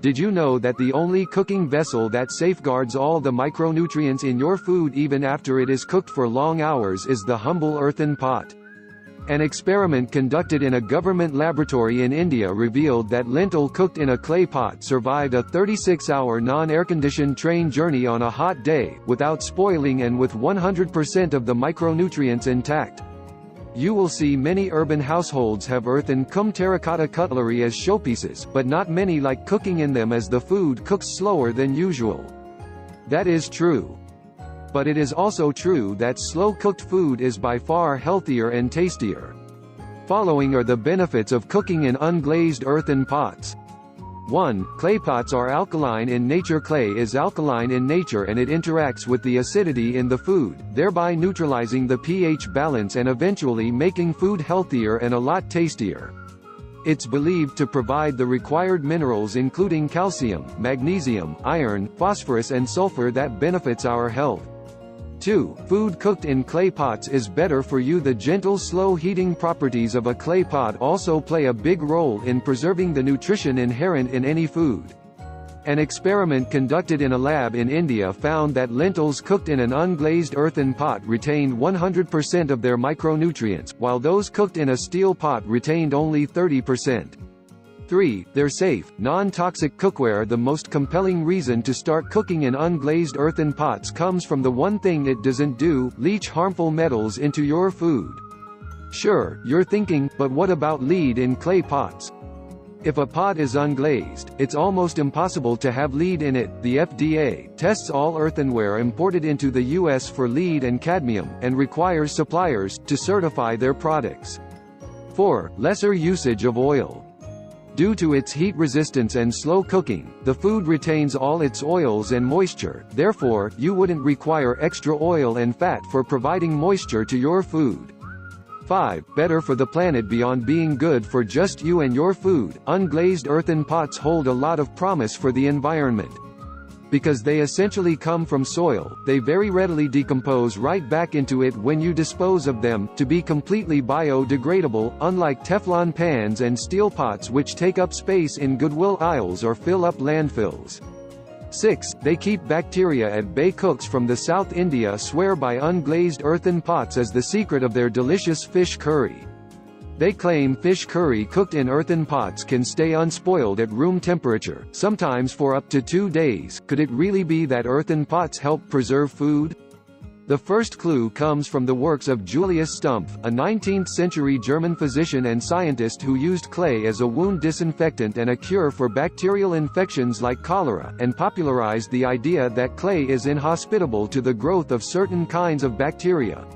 Did you know that the only cooking vessel that safeguards all the micronutrients in your food even after it is cooked for long hours is the humble earthen pot? An experiment conducted in a government laboratory in India revealed that lentil cooked in a clay pot survived a 36-hour non-air-conditioned train journey on a hot day, without spoiling and with 100% of the micronutrients intact. You will see many urban households have earthen cum terracotta cutlery as showpieces, but not many like cooking in them as the food cooks slower than usual. That is true. But it is also true that slow-cooked food is by far healthier and tastier. Following are the benefits of cooking in unglazed earthen pots. 1. Clay pots are alkaline in nature. Clay is alkaline in nature and it interacts with the acidity in the food, thereby neutralizing the pH balance and eventually making food healthier and a lot tastier. It's believed to provide the required minerals including calcium, magnesium, iron, phosphorus and sulfur that benefits our health. 2. Food cooked in clay pots is better for you. The gentle slow heating properties of a clay pot also play a big role in preserving the nutrition inherent in any food. An experiment conducted in a lab in India found that lentils cooked in an unglazed earthen pot retained 100% of their micronutrients, while those cooked in a steel pot retained only 30%. 3. They're safe, non-toxic cookware. The most compelling reason to start cooking in unglazed earthen pots comes from the one thing it doesn't do: leach harmful metals into your food. Sure, you're thinking, but what about lead in clay pots? If a pot is unglazed, it's almost impossible to have lead in it. The FDA tests all earthenware imported into the U.S. for lead and cadmium, and requires suppliers to certify their products. 4. Lesser usage of oil. Due to its heat resistance and slow cooking, the food retains all its oils and moisture, therefore, you wouldn't require extra oil and fat for providing moisture to your food. 5. Better for the planet. Beyond being good for just you and your food, unglazed earthen pots hold a lot of promise for the environment. Because they essentially come from soil, they very readily decompose right back into it when you dispose of them, to be completely biodegradable, unlike Teflon pans and steel pots which take up space in Goodwill aisles or fill up landfills. 6. They keep bacteria at bay. Cooks from the South India swear by unglazed earthen pots as the secret of their delicious fish curry. They claim fish curry cooked in earthen pots can stay unspoiled at room temperature, sometimes for up to 2 days. Could it really be that earthen pots help preserve food? The first clue comes from the works of Julius Stumpf, a 19th-century German physician and scientist who used clay as a wound disinfectant and a cure for bacterial infections like cholera, and popularized the idea that clay is inhospitable to the growth of certain kinds of bacteria.